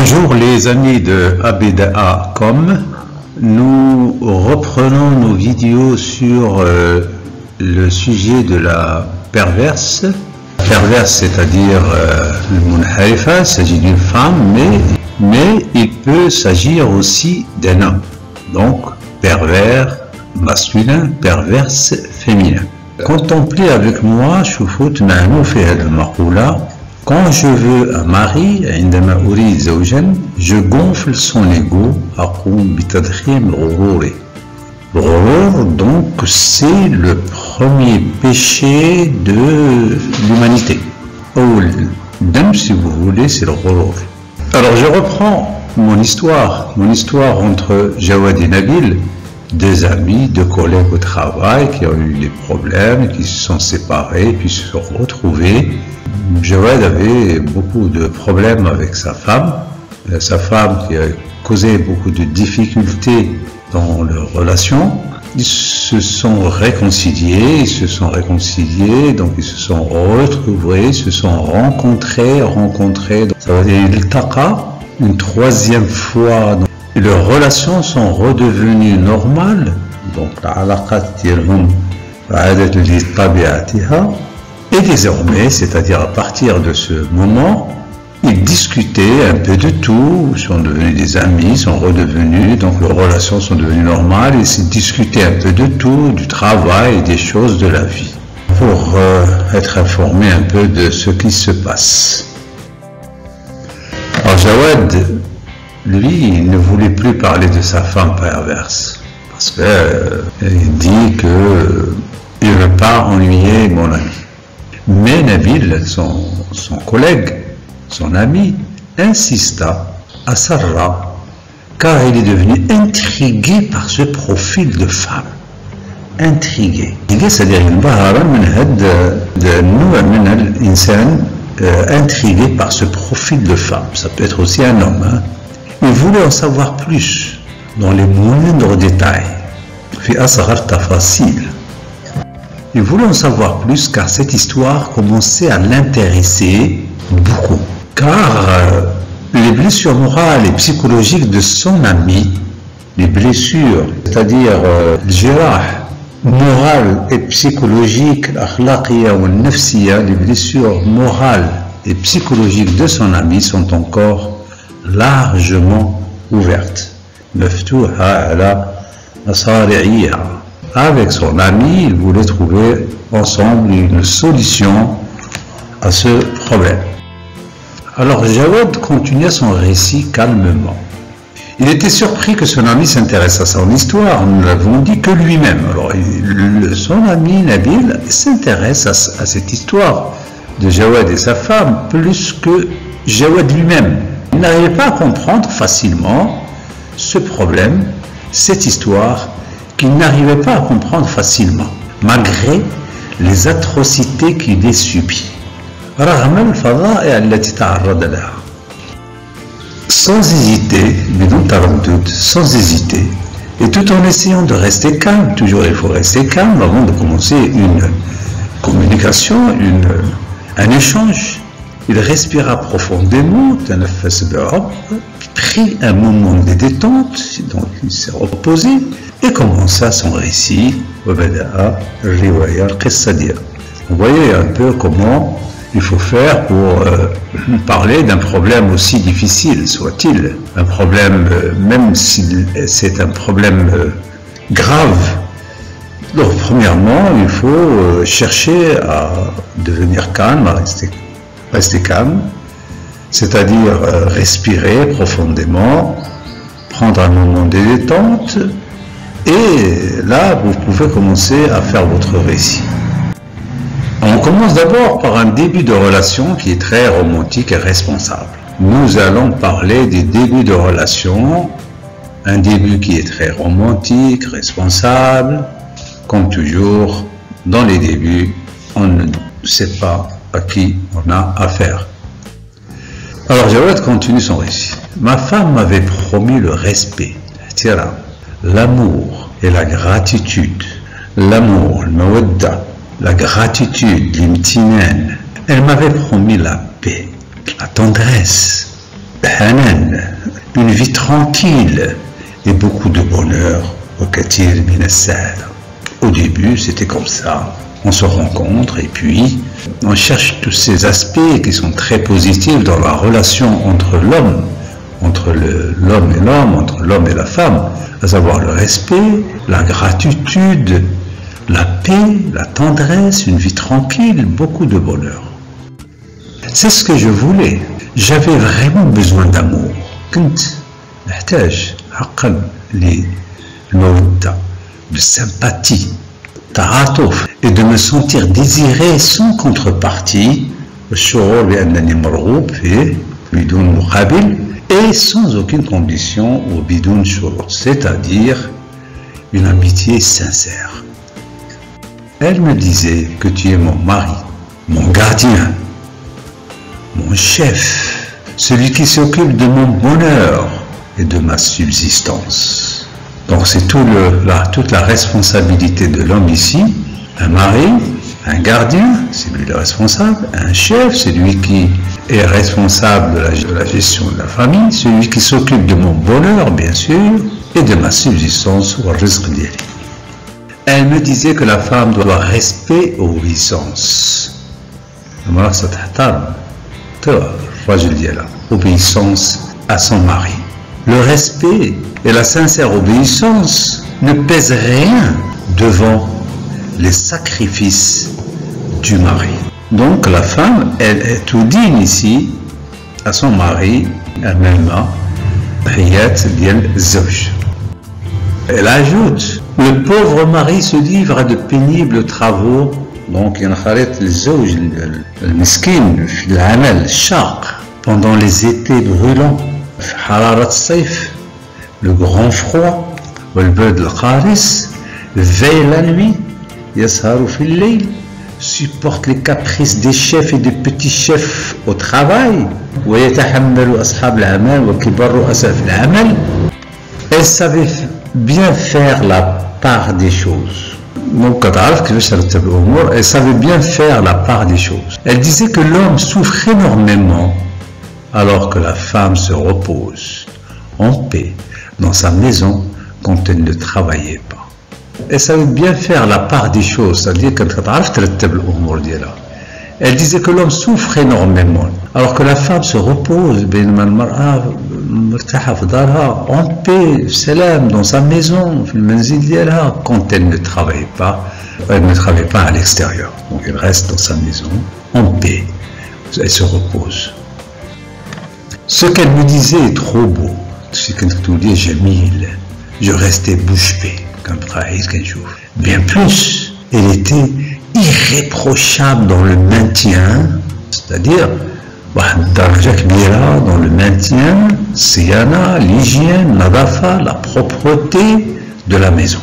Bonjour les amis de Abida.com. Nous reprenons nos vidéos sur le sujet de la perverse. Perverse, c'est-à-dire le munharifa, il s'agit d'une femme, mais il peut s'agir aussi d'un homme. Donc, pervers masculin, perverse féminin. Contemplez avec moi, شوفوا معنا في هذه المقولة. Quand je veux un mari, عندما أريد زوجا, je gonfle son ego, أقوم بتضخيم الغرور. Le ghurur, donc, c'est le premier péché de l'humanité. Ou l'dam, si vous voulez, c'est le ghurur. Alors, je reprends mon histoire entre Jawad et Nabil, deux amis, deux collègues au travail qui ont eu des problèmes, qui se sont séparés, puis se sont retrouvés. Jawad avait beaucoup de problèmes avec sa femme qui a causé beaucoup de difficultés dans leur relation. Ils se sont réconciliés, donc ils se sont retrouvés, ils se sont rencontrés, ça veut dire iltaqa une troisième fois. Et leurs relations sont redevenues normales, donc la alaqat ديالهم عادت لطبيعتها. Et désormais, c'est-à-dire à partir de ce moment, ils discutaient un peu de tout, sont devenus des amis, sont redevenus, donc leurs relations sont devenues normales, et ils discutaient un peu de tout, du travail et des choses de la vie, pour être informés un peu de ce qui se passe. Alors Jawad, lui, il ne voulait plus parler de sa femme perverse, parce qu'il dit qu'il ne veut pas ennuyer mon ami. Mais Nabil, son collègue, son ami, insista à Sarah, car il est devenu intrigué par ce profil de femme. Intrigué. C'est-à-dire intrigué par ce profil de femme. Ça peut être aussi un homme. Hein. Il voulait en savoir plus dans les moindres détails. Il voulait en savoir plus car cette histoire commençait à l'intéresser beaucoup. Car les blessures morales et psychologiques de son ami, les blessures, c'est-à-dire le jirah morales et psychologiques, l'akhlaqiya ou nafsiya, les blessures morales et psychologiques de son ami sont encore largement ouvertes. Maftuha ala asari'iyya. Avec son ami, il voulait trouver ensemble une solution à ce problème. Alors Jawad continuait son récit calmement. Il était surpris que son ami s'intéresse à son histoire, nous l'avons dit que lui-même. Alors son ami Nabil s'intéresse à cette histoire de Jawad et sa femme plus que Jawad lui-même. Il n'arrivait pas à comprendre facilement ce problème, cette histoire, qu'il n'arrivait pas à comprendre facilement, malgré les atrocités qu'il ait subies. Sans hésiter, sans hésiter, et tout en essayant de rester calme, toujours il faut rester calme avant de commencer une communication, un échange. Il respira profondément, prit un moment de détente, donc il s'est reposé, et commença son récit. Vous voyez un peu comment il faut faire pour parler d'un problème aussi difficile soit-il. Un problème, même si c'est un problème grave. Donc premièrement, il faut chercher à devenir calme, à rester calme, c'est-à-dire respirer profondément, prendre un moment de détente, et là, vous pouvez commencer à faire votre récit. On commence d'abord par un début de relation qui est très romantique et responsable. Nous allons parler des débuts de relation, un début qui est très romantique, responsable. Comme toujours, dans les débuts, on ne sait pas à qui on a affaire. Alors Jawad continue son récit. Ma femme m'avait promis le respect, l'amour et la gratitude. L'amour, le mawadda, la gratitude, l'imtinan. Elle m'avait promis la paix, la tendresse. Hanan, une vie tranquille et beaucoup de bonheur. Au début, c'était comme ça. On se rencontre et puis on cherche tous ces aspects qui sont très positifs dans la relation entre l'homme, entre l'homme et l'homme, entre l'homme et la femme, à savoir le respect, la gratitude, la paix, la tendresse, une vie tranquille, beaucoup de bonheur. C'est ce que je voulais. J'avais vraiment besoin d'amour. كنت محتاج حقا للمودة، de sympathie, تعاطف, et de me sentir désiré sans contrepartie, الشعور بأنني مرغوب فيه بدون مقابل, et sans aucune condition ou بدون شروط, c'est-à-dire une amitié sincère. Elle me disait que tu es mon mari, mon gardien, mon chef, celui qui s'occupe de mon bonheur et de ma subsistance. Donc c'est toute la responsabilité de l'homme ici, un mari, un gardien, c'est lui le responsable, un chef, c'est lui qui est responsable de la gestion de la famille, celui qui s'occupe de mon bonheur bien sûr, et de ma subsistance ou rizq diali. Elle me disait que la femme doit respect, obéissance. Obéissance à son mari. Le respect et la sincère obéissance ne pèsent rien devant les sacrifices du mari. Donc la femme, elle est tout digne ici à son mari, elle ajoute, le pauvre mari se livre à de pénibles travaux. Donc il y a le miskin, pendant les étés brûlants, le grand froid, veille la nuit, supporte les caprices des chefs et des petits chefs au travail. Elle savait bien faire la part des choses. Donc, elle savait bien faire la part des choses. Elle disait que l'homme souffre énormément alors que la femme se repose en paix dans sa maison quand elle ne travaillait pas. Elle savait bien faire la part des choses, c'est-à-dire qu'elle disait que l'homme souffre énormément alors que la femme se repose en paix, salam, dans sa maison, quand elle ne travaille pas à l'extérieur. Donc elle reste dans sa maison en paix, elle se repose. Ce qu'elle me disait est trop beau. Je restais bouche bée. Bien plus, elle était irréprochable dans le maintien, c'est-à-dire dans le maintien, l'hygiène, la propreté de la maison.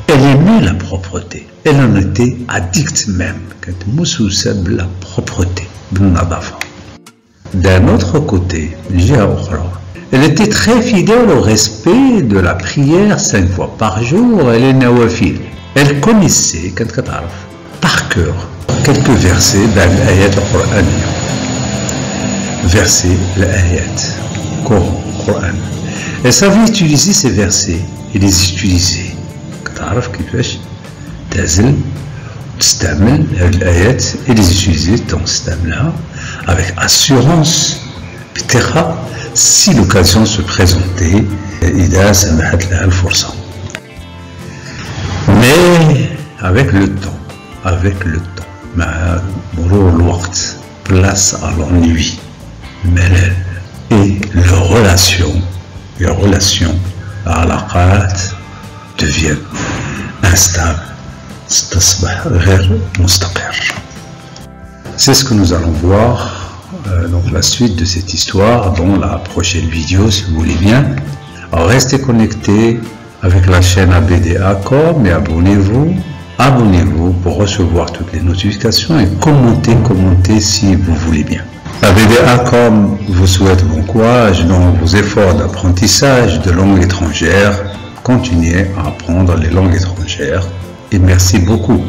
Elle aimait la propreté, elle en était addicte même, la propreté. D'un autre côté, elle était très fidèle au respect de la prière 5 fois par jour et les nawafil. Elle connaissait par cœur quelques versets dans l'ayat al-Qur'aniyya. Versets, l'ayat, Coran. Elle savait utiliser ces versets et les utiliser. Et les utiliser avec assurance, si l'occasion se présentait, mais avec le temps, place à l'ennui, et les relations à l'aqat deviennent instables. C'est ce que nous allons voir donc la suite de cette histoire dans la prochaine vidéo si vous voulez bien. Alors restez connectés avec la chaîne ABDA.com et abonnez-vous pour recevoir toutes les notifications et commentez si vous voulez bien. ABDA.com vous souhaite bon courage dans vos efforts d'apprentissage de langues étrangères. Continuez à apprendre les langues étrangères et merci beaucoup.